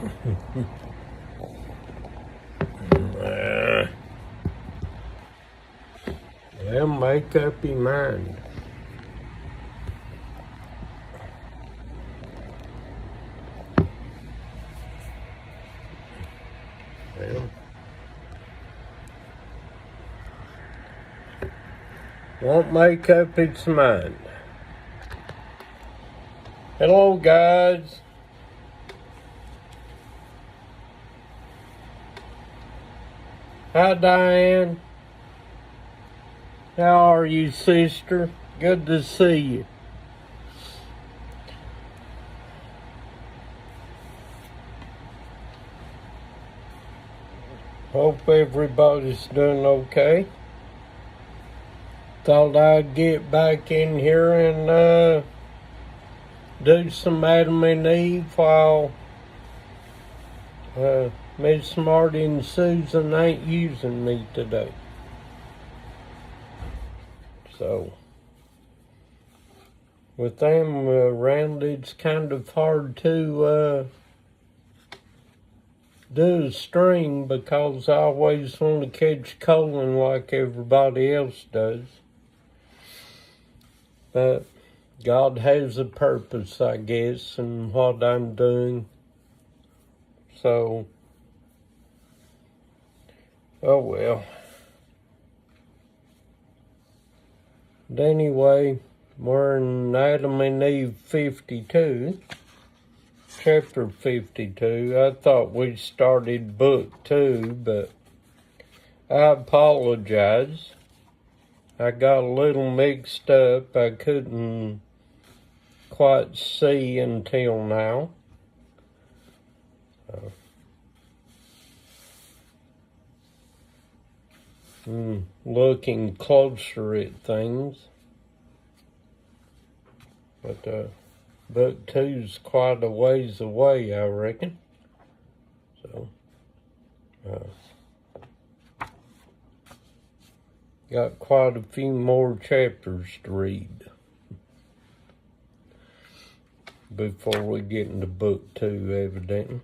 Well, make up your mind. Well, won't make up its mind. Hello, guys. Hi, Diane. How are you, sister? Good to see you. Hope everybody's doing okay. Thought I'd get back in here and do some Adam and Eve while Miss Marty and Susan ain't using me today. So, with them around, it's kind of hard to do a stream because I always want to catch colon like everybody else does. But God has a purpose, I guess, in what I'm doing. So, oh well. But anyway, we're in Adam and Eve 52, chapter 52. I thought we started book 2, but I apologize. I got a little mixed up. I couldn't quite see until now. Looking closer at things. But book 2's quite a ways away, I reckon. So, got quite a few more chapters to read before we get into book 2, evidently.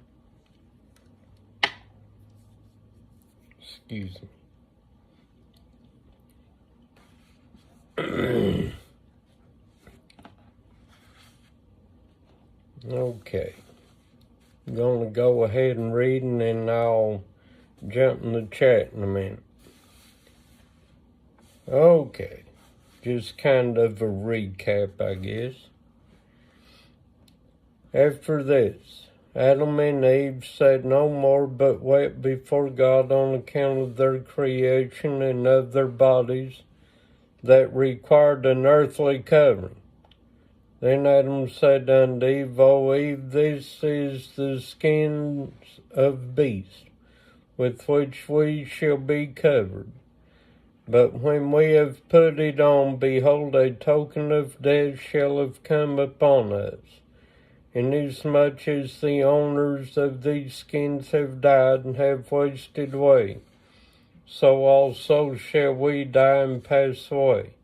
Excuse me. Okay. I'm going to go ahead and read, and then I'll jump in the chat in a minute. Okay. Just kind of a recap, I guess. After this, Adam and Eve said no more, but wept before God on account of their creation and of their bodies that required an earthly covering. Then Adam said unto Eve, O Eve, this is the skins of beasts, with which we shall be covered. But when we have put it on, behold, a token of death shall have come upon us. Inasmuch as the owners of these skins have died and have wasted away, so also shall we die and pass away.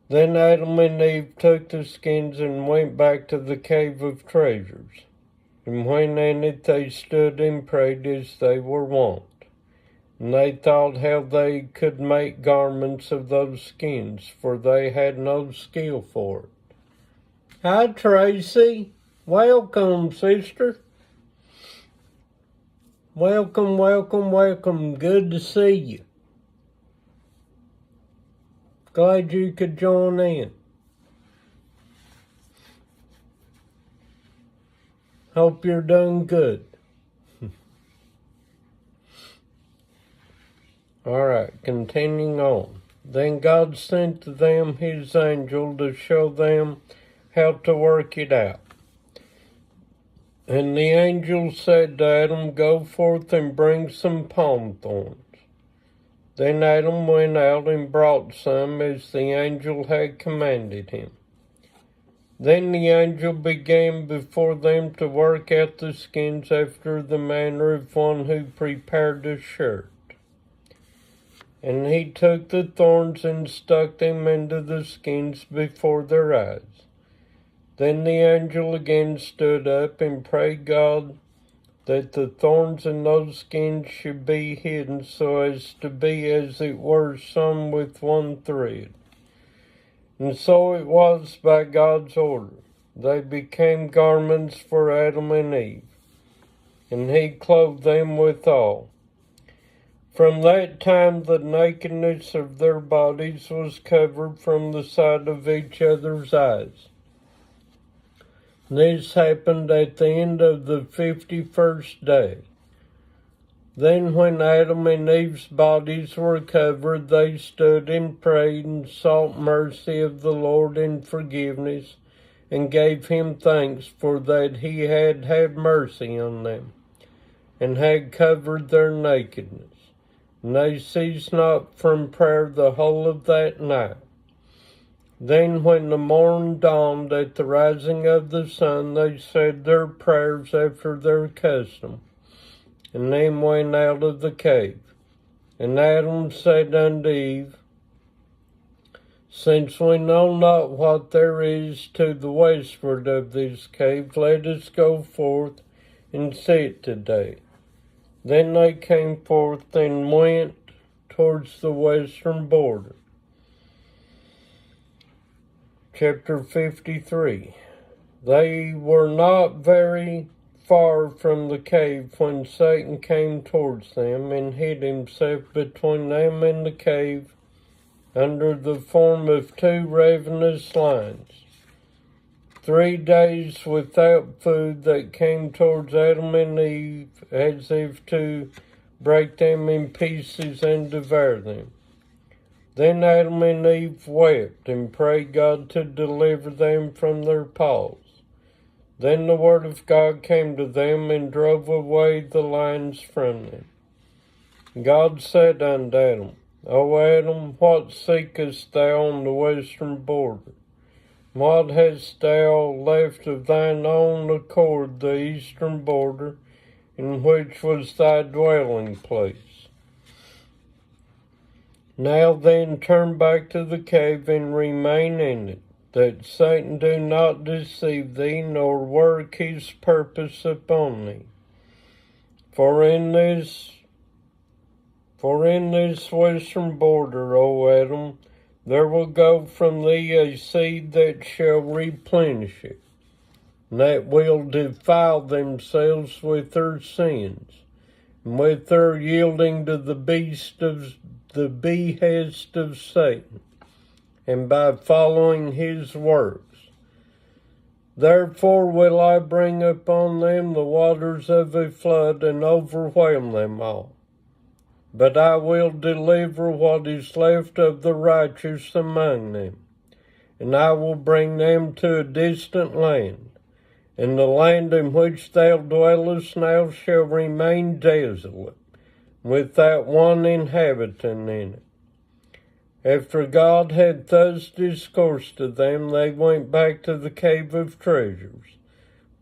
Then Adam and Eve took the skins and went back to the cave of treasures. And when in it they stood and prayed as they were wont. And they thought how they could make garments of those skins, for they had no skill for it. Hi, Tracy. Welcome, sister. Welcome, welcome, welcome. Good to see you. Glad you could join in. Hope you're doing good. All right, continuing on. Then God sent to them his angel to show them how to work it out. And the angel said to Adam, Go forth and bring some palm thorns. Then Adam went out and brought some as the angel had commanded him. Then the angel began before them to work out the skins after the manner of one who prepared a shirt. And he took the thorns and stuck them into the skins before their eyes. Then the angel again stood up and prayed God that the thorns in those skins should be hidden so as to be as it were sewn with one thread. And so it was by God's order. They became garments for Adam and Eve, and he clothed them withal. From that time the nakedness of their bodies was covered from the sight of each other's eyes. This happened at the end of the 51st day. Then when Adam and Eve's bodies were covered, they stood and prayed and sought mercy of the Lord and forgiveness, and gave him thanks for that he had had mercy on them, and had covered their nakedness. And they ceased not from prayer the whole of that night. Then when the morn dawned at the rising of the sun, they said their prayers after their custom, and then went out of the cave. And Adam said unto Eve, Since we know not what there is to the westward of this cave, let us go forth and see it today. Then they came forth and went towards the western border. Chapter 53. They were not very far from the cave when Satan came towards them and hid himself between them and the cave under the form of 2 ravenous lions. 3 days without food that came towards Adam and Eve as if to break them in pieces and devour them. Then Adam and Eve wept and prayed God to deliver them from their paws. Then the word of God came to them and drove away the lions from them. God said unto Adam, O Adam, what seekest thou on the western border? What hast thou left of thine own accord the eastern border, in which was thy dwelling place? Now then turn back to the cave and remain in it, that Satan do not deceive thee, nor work his purpose upon thee. For in this western border, O Adam, there will go from thee a seed that shall replenish it, and that will defile themselves with their sins, and with their yielding to the behest of Satan, and by following his works. Therefore will I bring upon them the waters of a flood, and overwhelm them all. But I will deliver what is left of the righteous among them, and I will bring them to a distant land, and the land in which thou dwellest now shall remain desolate, without one inhabitant in it. After God had thus discoursed to them, they went back to the cave of treasures,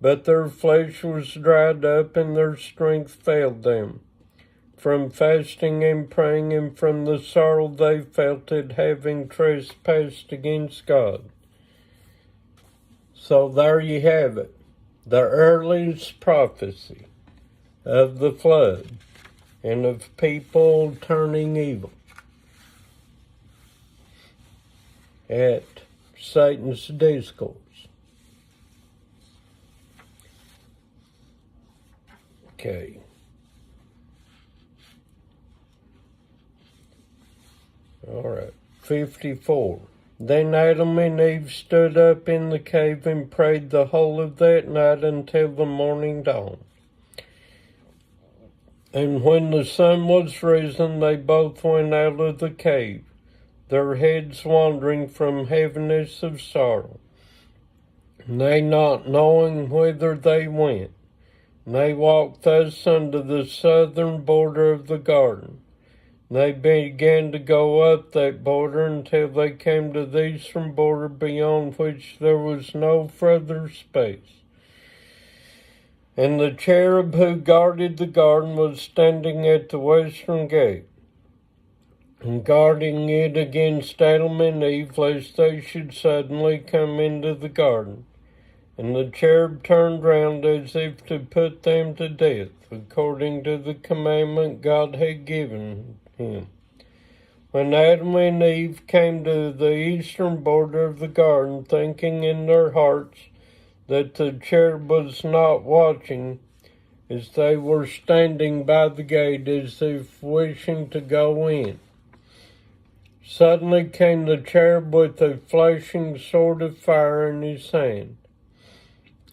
but their flesh was dried up, and their strength failed them, from fasting and praying, and from the sorrow they felt at having trespassed against God. So there you have it, the earliest prophecy of the flood and of people turning evil at Satan's discourse. Okay. All right. 54. Then Adam and Eve stood up in the cave and prayed the whole of that night until the morning dawn. And when the sun was risen, they both went out of the cave, their heads wandering from heaviness of sorrow, and they not knowing whither they went. And they walked thus unto the southern border of the garden. They began to go up that border until they came to the eastern border, beyond which there was no further space. And the cherub who guarded the garden was standing at the western gate, and guarding it against Adam and Eve, lest they should suddenly come into the garden. And the cherub turned round as if to put them to death, according to the commandment God had given him. When Adam and Eve came to the eastern border of the garden, thinking in their hearts that the cherub was not watching, as they were standing by the gate as if wishing to go in, suddenly came the cherub with a flashing sword of fire in his hand.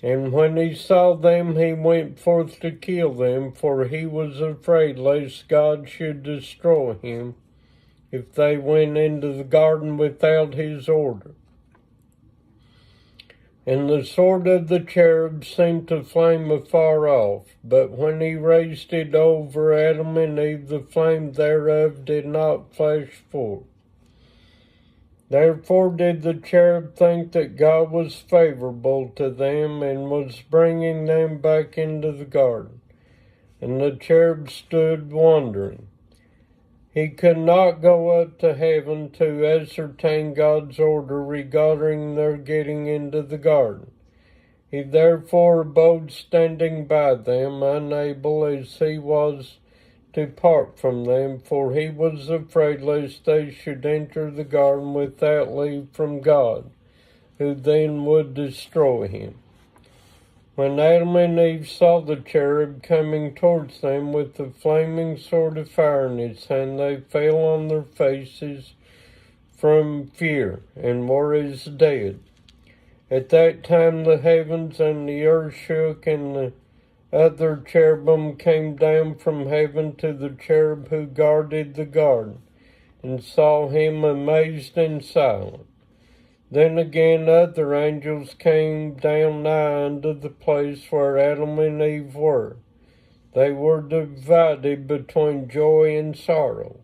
And when he saw them, he went forth to kill them, for he was afraid lest God should destroy him if they went into the garden without his order. And the sword of the cherub seemed to flame afar off, but when he raised it over Adam and Eve, the flame thereof did not flash forth. Therefore did the cherub think that God was favorable to them and was bringing them back into the garden. And the cherub stood wondering. He could not go up to heaven to ascertain God's order regarding their getting into the garden. He therefore abode standing by them, unable as he was to part from them, for he was afraid lest they should enter the garden without leave from God, who then would destroy him. When Adam and Eve saw the cherub coming towards them with the flaming sword of fire in its hand, they fell on their faces from fear and were as dead. At that time the heavens and the earth shook, and the other cherubim came down from heaven to the cherub who guarded the garden, and saw him amazed and silent. Then again other angels came down nigh unto the place where Adam and Eve were. They were divided between joy and sorrow.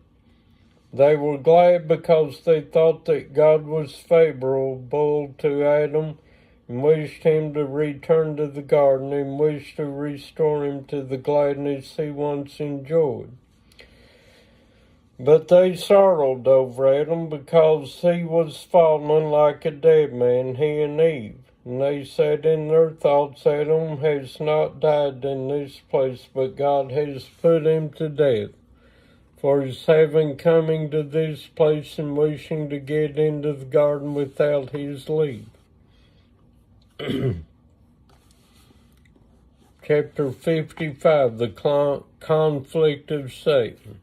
They were glad because they thought that God was favorable to Adam, and wished him to return to the garden, and wished to restore him to the gladness he once enjoyed. But they sorrowed over Adam because he was fallen like a dead man, he and Eve. And they said in their thoughts, Adam has not died in this place, but God has put him to death for his having coming to this place and wishing to get into the garden without his leave. Chapter 55, the conflict of Satan.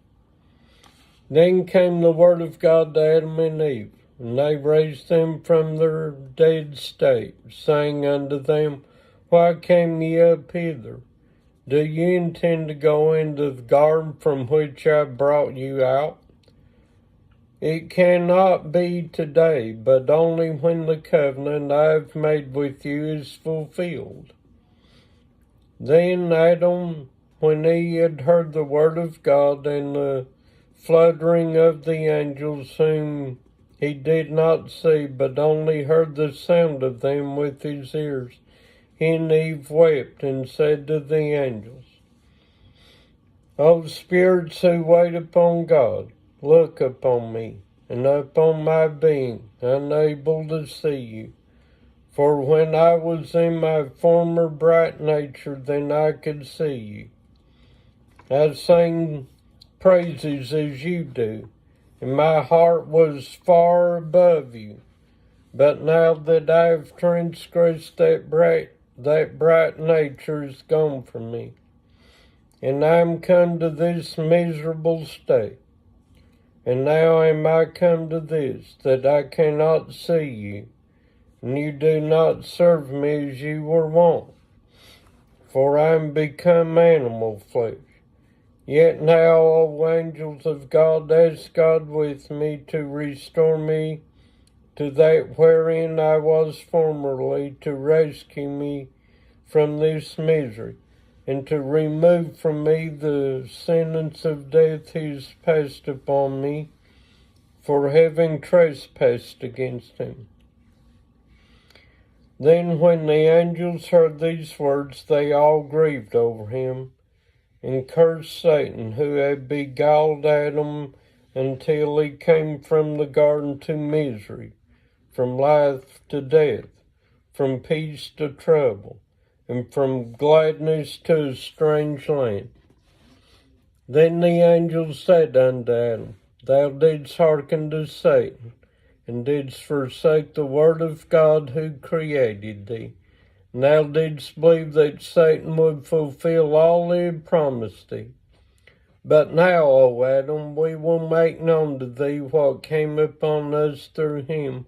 Then came the word of God to Adam and Eve, and they raised them from their dead state, saying unto them, Why came ye up hither? Do ye intend to go into the garden from which I brought you out? It cannot be today, but only when the covenant I have made with you is fulfilled. Then Adam, when he had heard the word of God and the fluttering of the angels whom he did not see, but only heard the sound of them with his ears, he and Eve wept and said to the angels, O spirits who wait upon God, look upon me, and upon my being, unable to see you. For when I was in my former bright nature, then I could see you. I sang praises as you do, and my heart was far above you. But now that I have transgressed that bright nature is gone from me, and I am come to this miserable state. And now am I come to this, that I cannot see you, and you do not serve me as you were wont. For I am become animal flesh. Yet now, O angels of God, ask God with me to restore me to that wherein I was formerly, to rescue me from this misery, and to remove from me the sentence of death he has passed upon me, for having trespassed against him. Then when the angels heard these words, they all grieved over him, and cursed Satan, who had beguiled Adam until he came from the garden to misery, from life to death. from peace to trouble, and from gladness to a strange land. Then the angel said unto Adam, Thou didst hearken to Satan, and didst forsake the word of God who created thee. And thou didst believe that Satan would fulfill all he had promised thee. But now, O Adam, we will make known to thee what came upon us through him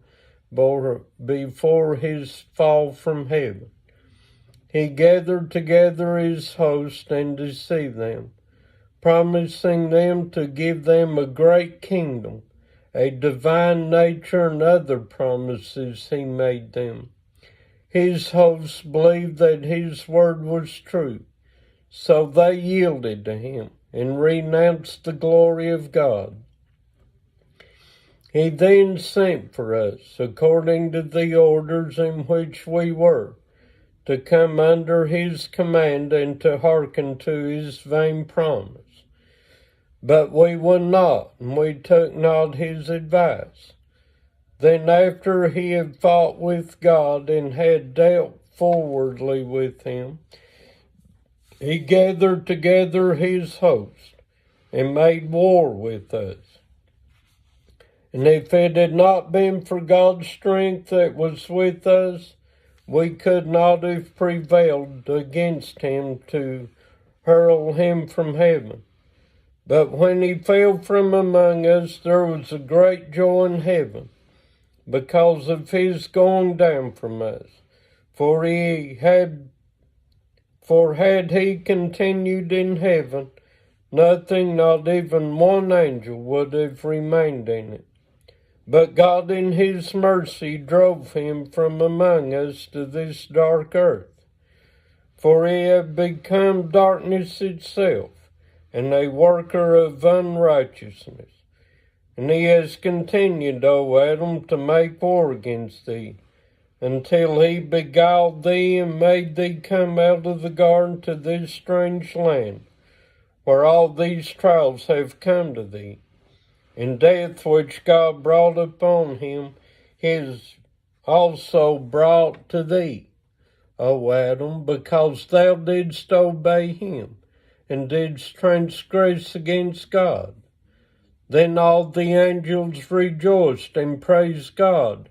before his fall from heaven. He gathered together his host and deceived them, promising them to give them a great kingdom, a divine nature, and other promises he made them. His hosts believed that his word was true, so they yielded to him and renounced the glory of God. He then sent for us, according to the orders in which we were, to come under his command and to hearken to his vain promise. But we would not, and we took not his advice. Then after he had fought with God and had dealt forwardly with him, he gathered together his host and made war with us. And if it had not been for God's strength that was with us, we could not have prevailed against him to hurl him from heaven. But when he fell from among us, there was a great joy in heaven, because of his going down from us. For had he continued in heaven, nothing, not even one angel, would have remained in it. But God in his mercy drove him from among us to this dark earth. For he had become darkness itself, and a worker of unrighteousness. And he has continued, O Adam, to make war against thee, until he beguiled thee and made thee come out of the garden to this strange land, where all these trials have come to thee. And death which God brought upon him is also brought to thee, O Adam, because thou didst obey him, and didst transgress against God. Then all the angels rejoiced and praised God,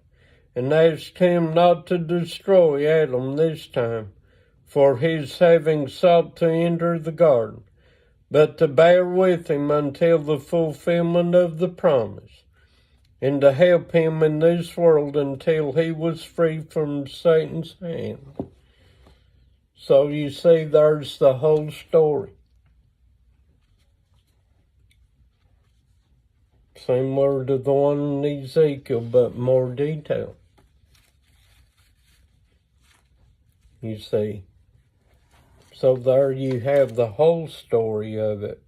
and asked him not to destroy Adam this time, for his having sought to enter the garden, but to bear with him until the fulfillment of the promise, and to help him in this world until he was free from Satan's hand. So you see, there's the whole story. Similar to the one in Ezekiel, but more detail. You see. So there you have the whole story of it,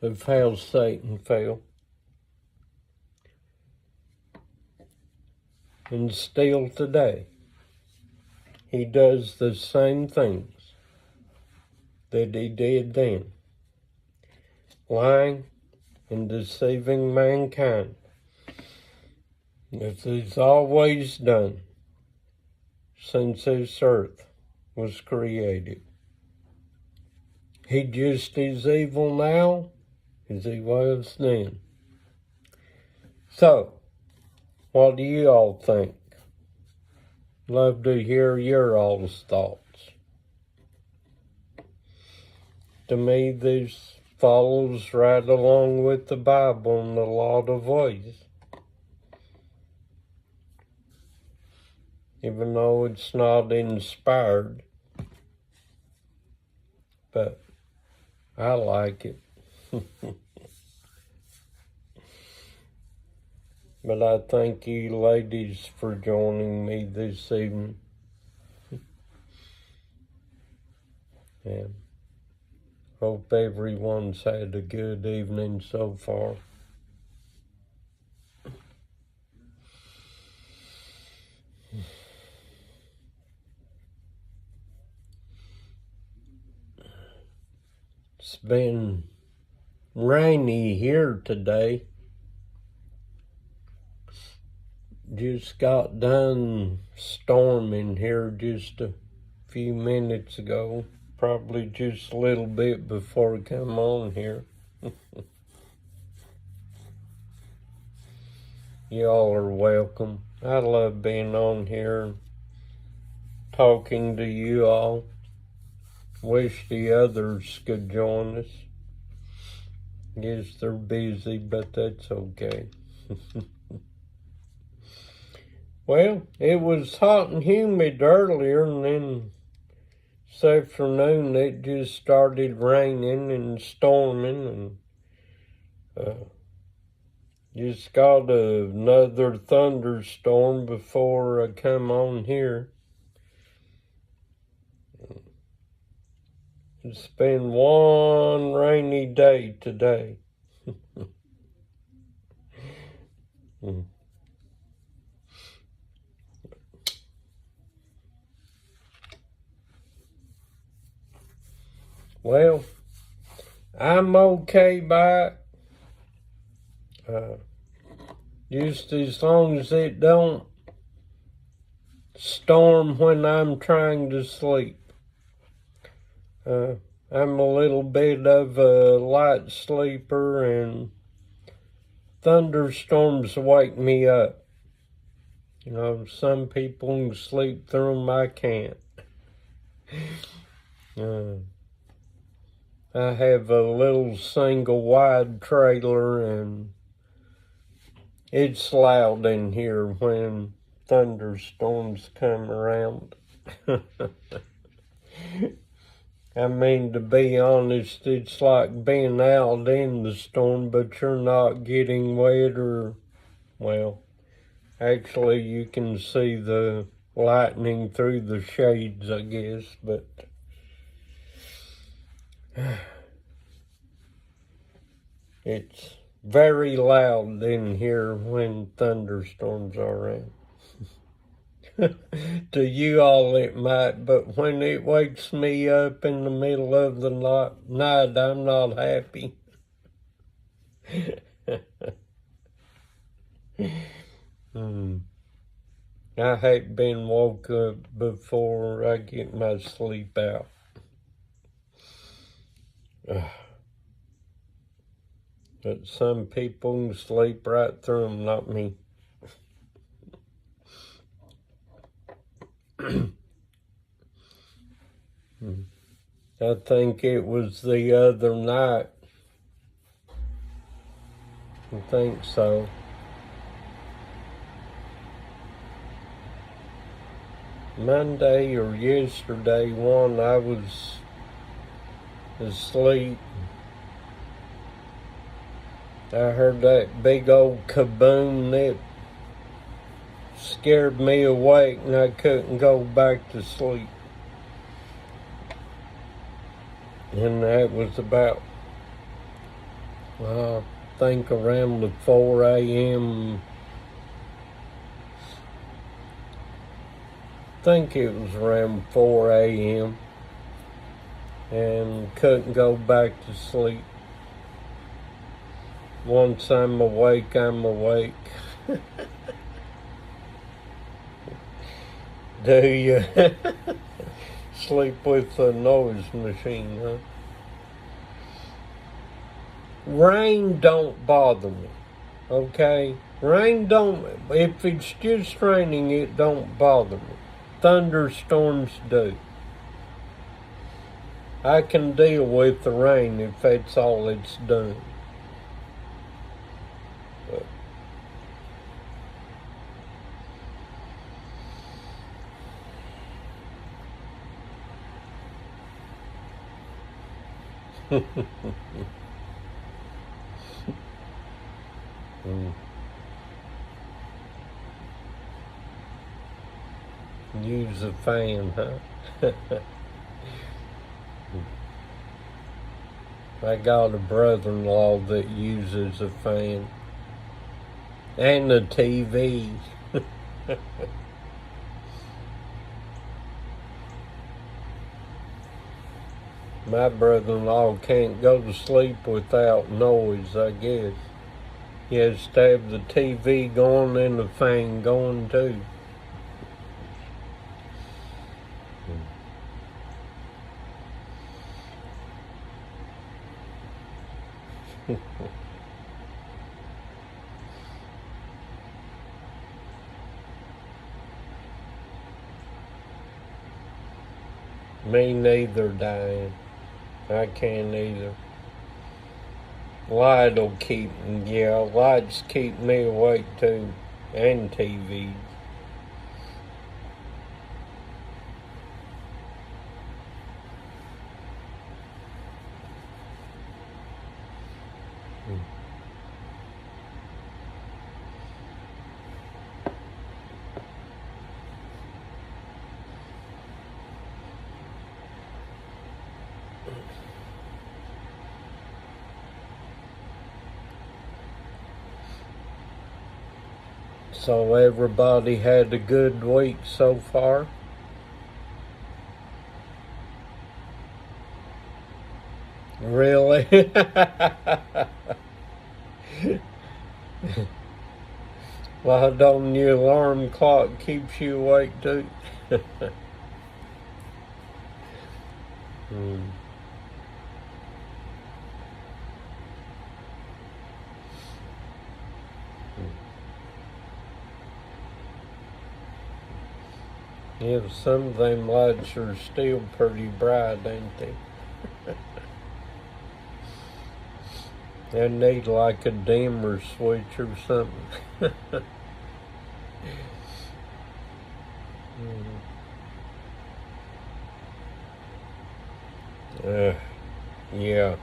of how Satan fell. And still today, he does the same things that he did then, lying and deceiving mankind, as he's always done since this earth was created. He just is evil now as he was then. So, what do you all think? Love to hear your all's thoughts. To me, this follows right along with the Bible in a lot of ways. Even though it's not inspired, but I like it. But I thank you ladies for joining me this evening. And hope everyone's had a good evening so far. It's been rainy here today. just got done storming here just a few minutes ago. Probably just a little bit before I come on here. Y'all are welcome. I love being on here, talking to you all. Wish the others could join us. Guess they're busy, but that's okay. Well, it was hot and humid earlier, and then this afternoon it just started raining and storming, and just got another thunderstorm before I come on here. It's been one rainy day today. Well, I'm okay by it. Just as long as it don't storm when I'm trying to sleep. I'm a little bit of a light sleeper, and thunderstorms wake me up. You know, some people can sleep through them, I can't. I have a little single wide trailer, and it's loud in here when thunderstorms come around. I mean, to be honest, it's like being out in the storm, but you're not getting wet or, well, actually you can see the lightning through the shades, I guess, but it's very loud in here when thunderstorms are around. To you all it might, but when it wakes me up in the middle of the night, I'm not happy. I hate being woke up before I get my sleep out. But some people can sleep right through them, not me. I think it was the other night. I think so. Monday or yesterday, I was asleep. I heard that big old kaboom that scared me awake, and I couldn't go back to sleep. And that was about, I think around the 4 a.m. I think it was around 4 a.m. and couldn't go back to sleep. Once I'm awake, I'm awake. Do you sleep with a noise machine, huh? Rain don't bother me, okay? Rain don't, if it's just raining, it don't bother me. Thunderstorms do. I can deal with the rain if that's all it's doing. Use a fan, huh? I got a brother-in-law that uses a fan and a TV. My brother-in-law can't go to sleep without noise, I guess. He has to have the TV going and the fan going too. Me neither, Diane. I can't either. Light'll keep, yeah, lights keep me awake too, and TV. So everybody had a good week so far? Really? Why don't your alarm clock keeps you awake too? Yeah, some of them lights are still pretty bright, ain't they? They need like a dimmer switch or something. Yeah.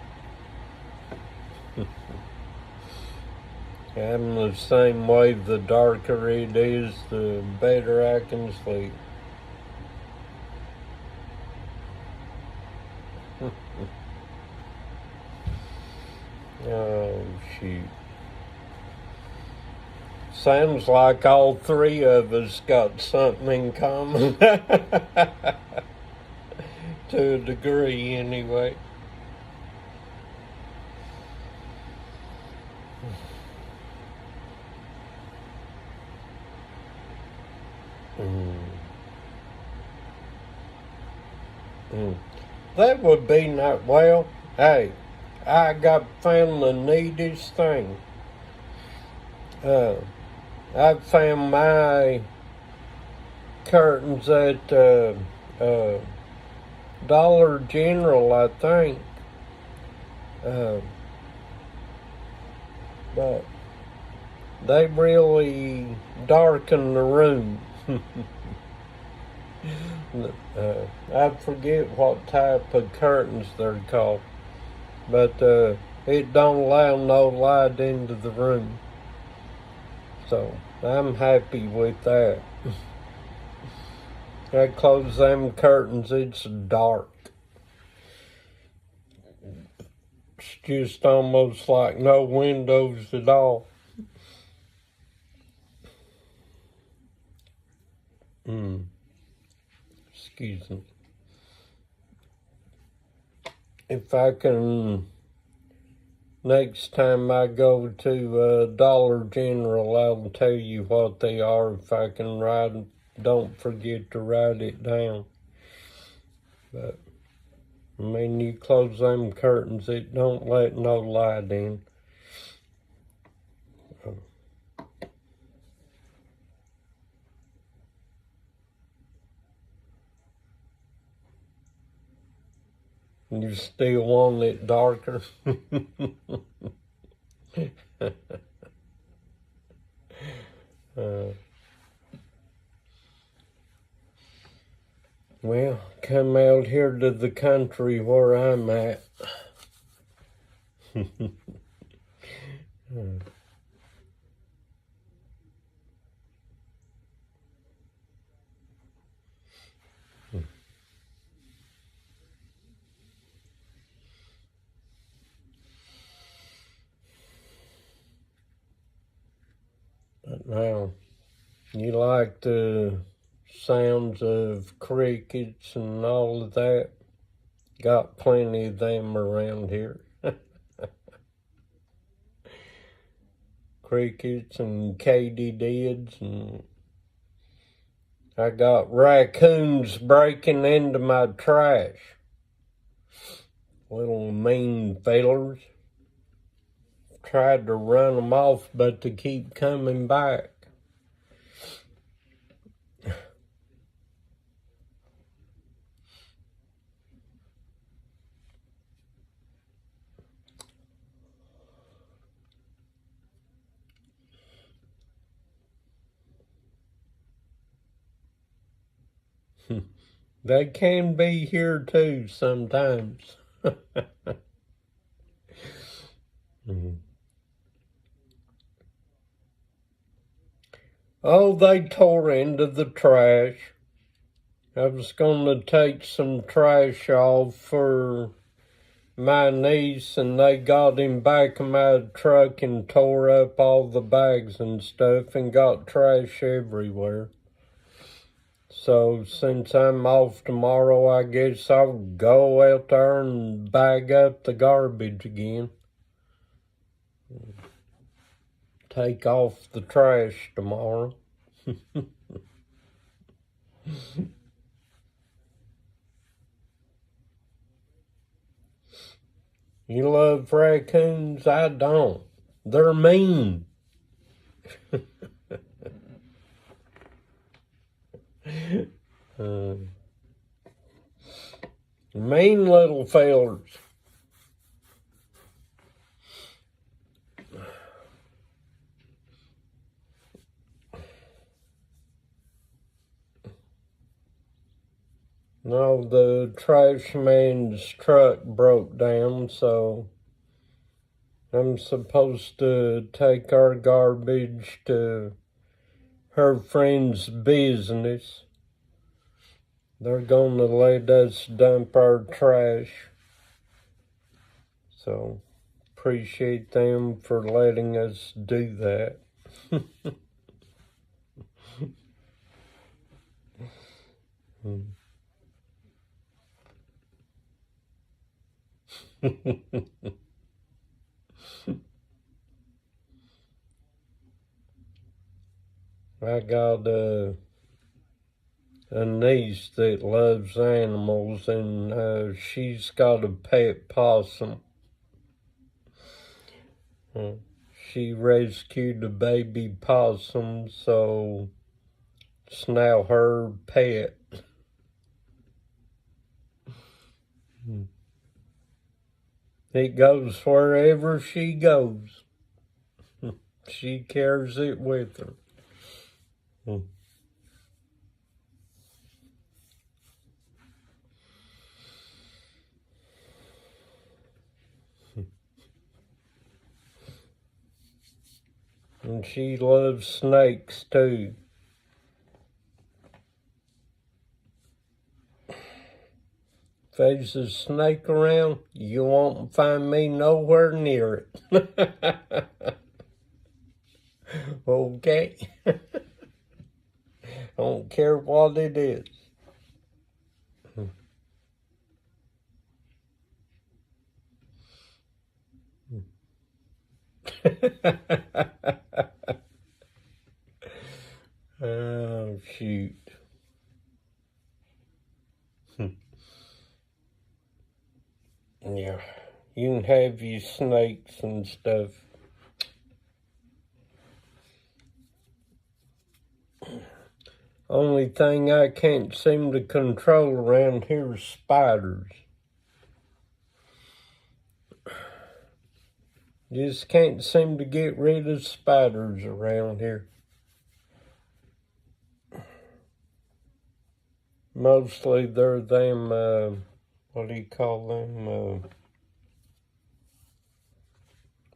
I'm the same way. The darker it is, the better I can sleep. Oh, shoot. Sounds like all three of us got something in common. To a degree, anyway. That would be not, well, hey, I found the neatest thing. I found my curtains at Dollar General, I think. But they really darken the room. I forget what type of curtains they're called, but it don't allow no light into the room. So I'm happy with that. I close them curtains, it's dark. It's just almost like no windows at all. Excuse me. If I can, next time I go to Dollar General, I'll tell you what they are if I can don't forget to write it down. But, I mean, you close them curtains, it don't let no light in. You still want it darker? Well, come out here to the country where I'm at. But now, you like the sounds of crickets and all of that? Got plenty of them around here. crickets and katydids, and I got raccoons breaking into my trash. Little mean fellers. Tried to run them off, but they keep coming back. They can be here too sometimes. Oh, they tore into the trash. I was going to take some trash off for my niece, and they got him back in my truck and tore up all the bags and stuff and got trash everywhere. So since I'm off tomorrow, I guess I'll go out there and bag up the garbage again. Take off the trash tomorrow. You love raccoons? I don't. They're mean. Mean little fellers. No, the trash man's truck broke down, so I'm supposed to take our garbage to her friend's business. They're gonna let us dump our trash. So, appreciate them for letting us do that. I got a niece that loves animals, and she's got a pet possum. She rescued a baby possum, so it's now her pet. It goes wherever she goes. She carries it with her. And she loves snakes too. If there's a snake around, you won't find me nowhere near it. Okay? I don't care what it is. Oh, shoot. Yeah, you can have your snakes and stuff. Only thing I can't seem to control around here is spiders. Just can't seem to get rid of spiders around here. Mostly they're them, what do you call them?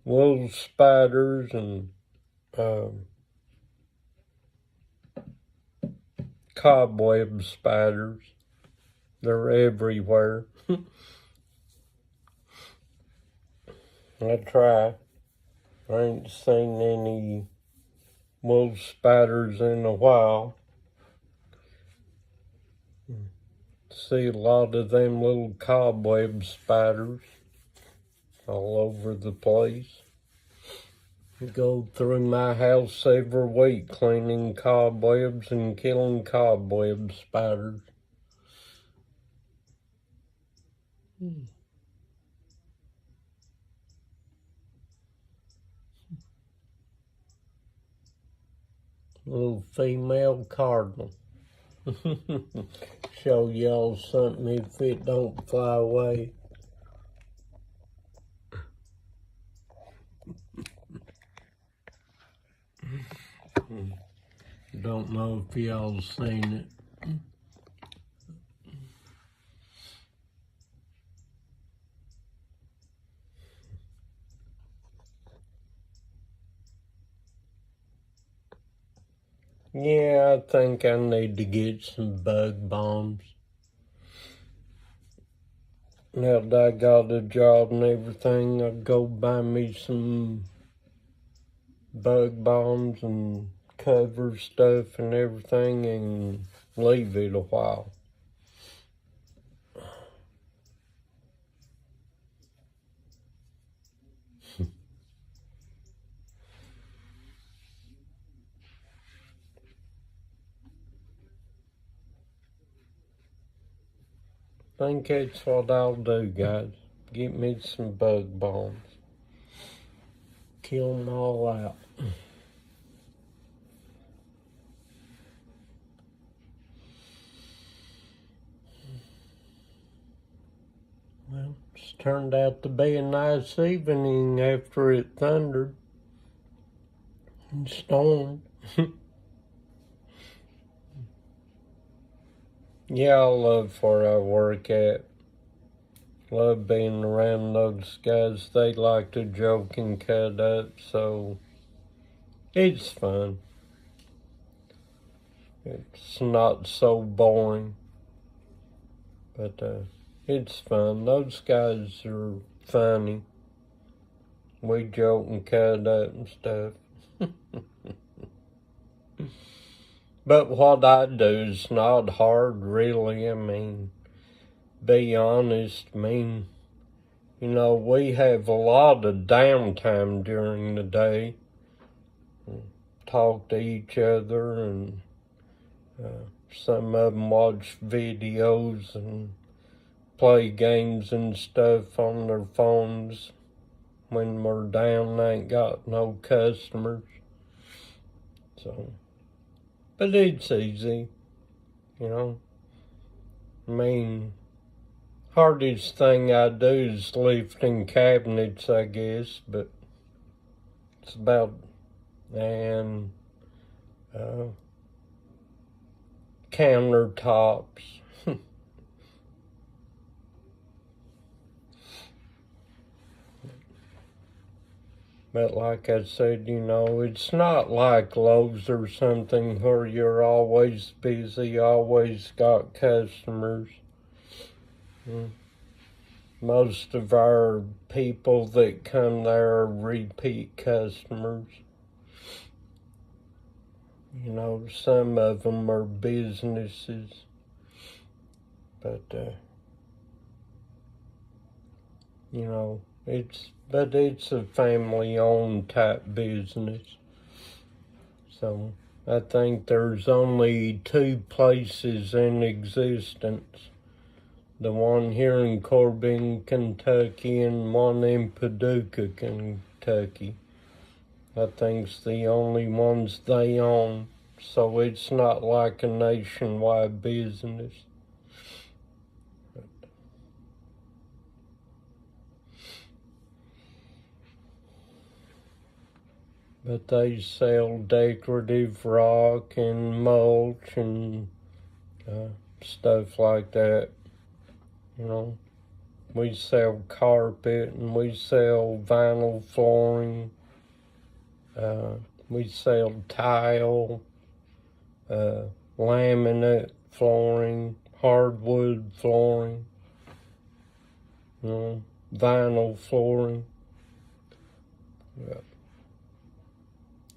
Wool spiders and cobweb spiders. They're everywhere. I try. I ain't seen any wool spiders in a while. See a lot of them little cobweb spiders all over the place. Go through my house every week cleaning cobwebs and killing cobweb spiders. Little female cardinal. Show y'all something if it don't fly away. Don't know if y'all seen it. Yeah, I think I need to get some bug bombs. Now that I got a job and everything, I'll go buy me some bug bombs and cover stuff and everything and leave it a while. I think that's what I'll do, guys. Get me some bug bombs. Kill them all out. Well, it's turned out to be a nice evening after it thundered and stormed. Yeah, I love where I work at. Love being around those guys. They like to joke and cut up, so it's fun. It's not so boring, but it's fun. Those guys are funny. We joke and cut up and stuff. But what I do is not hard, really. I mean, be honest. I mean, you know, we have a lot of downtime during the day. Talk to each other, and some of them watch videos and play games and stuff on their phones when we're down and ain't got no customers. So, but it's easy, you know. I mean, hardest thing I do is lifting cabinets, I guess, but it's about, and countertops. But like I said, you know, it's not like Lowe's or something where you're always busy, always got customers. Most of our people that come there are repeat customers. You know, some of them are businesses, but, you know, it's a family-owned type business. So I think there's only 2 places in existence. The one here in Corbin, Kentucky, and one in Paducah, Kentucky. I think's the only ones they own. So it's not like a nationwide business. But they sell decorative rock and mulch and stuff like that. You know, we sell carpet and we sell vinyl flooring. We sell tile, laminate flooring, hardwood flooring, you know, vinyl flooring. Yeah.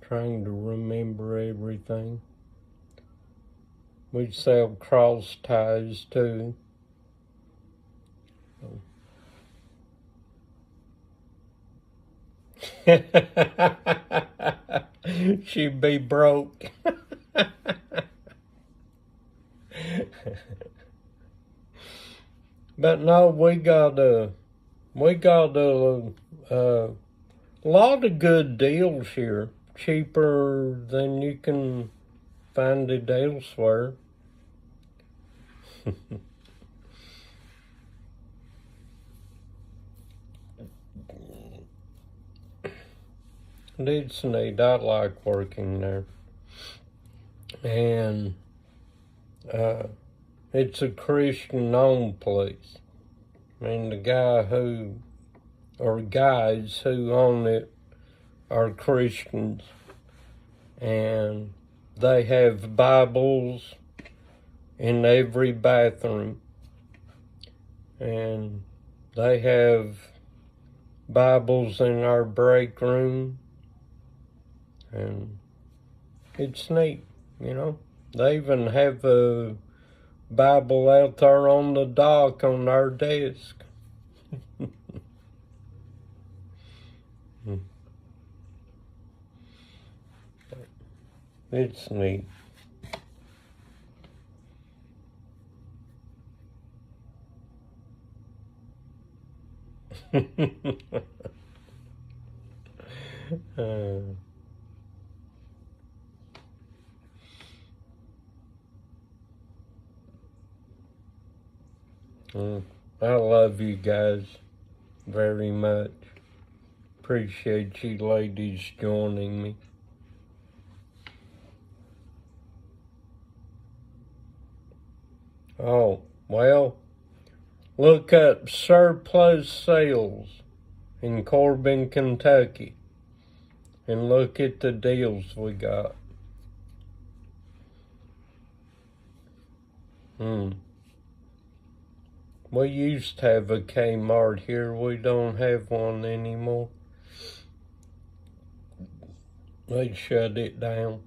Trying to remember everything. We sell cross ties too. She'd be broke. But no, we got a lot of good deals here, cheaper than you can find it elsewhere. It's neat. I like working there. And it's a Christian-owned place. I mean, the guys who own it are Christians. And they have Bibles in every bathroom. And they have Bibles in our break room. And it's neat, you know. They even have a Bible out there on the dock on our desk. It's neat. I love you guys very much. Appreciate you ladies joining me. Oh, well, look up surplus sales in Corbin, Kentucky, and look at the deals we got. We used to have a Kmart here. We don't have one anymore. They shut it down.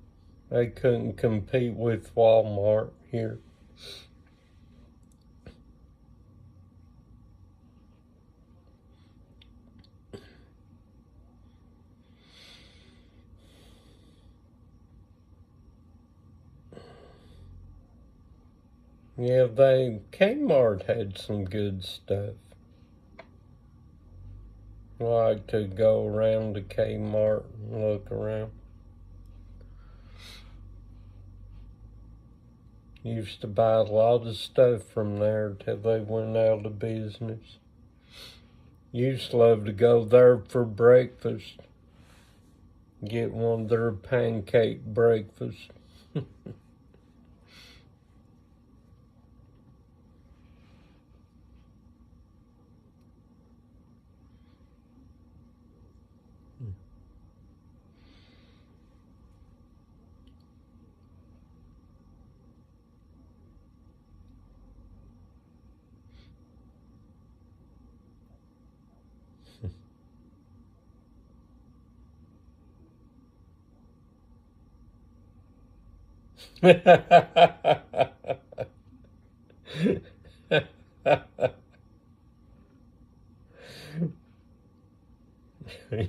They couldn't compete with Walmart here. Yeah, Kmart had some good stuff. I like to go around to Kmart and look around. Used to buy a lot of stuff from there till they went out of business. Used to love to go there for breakfast. Get one of their pancake breakfasts.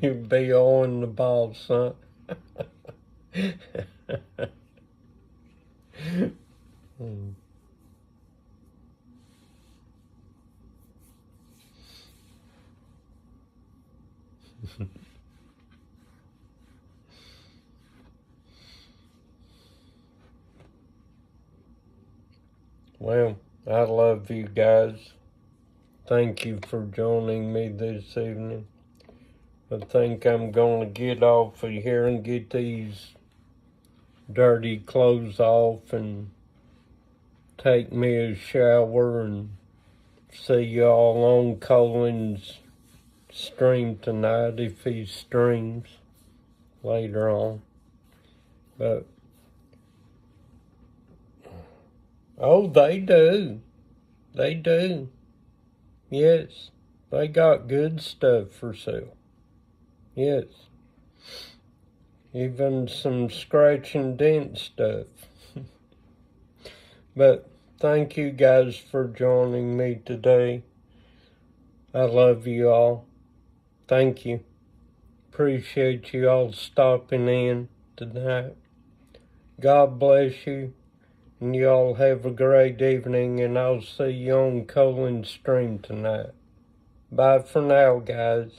You be on the ball, son. Well, I love you guys. Thank you for joining me this evening. I think I'm going to get off of here and get these dirty clothes off and take me a shower and see y'all on Colin's stream tonight if he streams later on. But, oh, they do. They do. Yes, they got good stuff for sale. Yes. Even some scratch and dent stuff. But thank you guys for joining me today. I love you all. Thank you. appreciate you all stopping in tonight. God bless you, and you all have a great evening, and I'll see you on Colin's stream tonight. Bye for now, guys.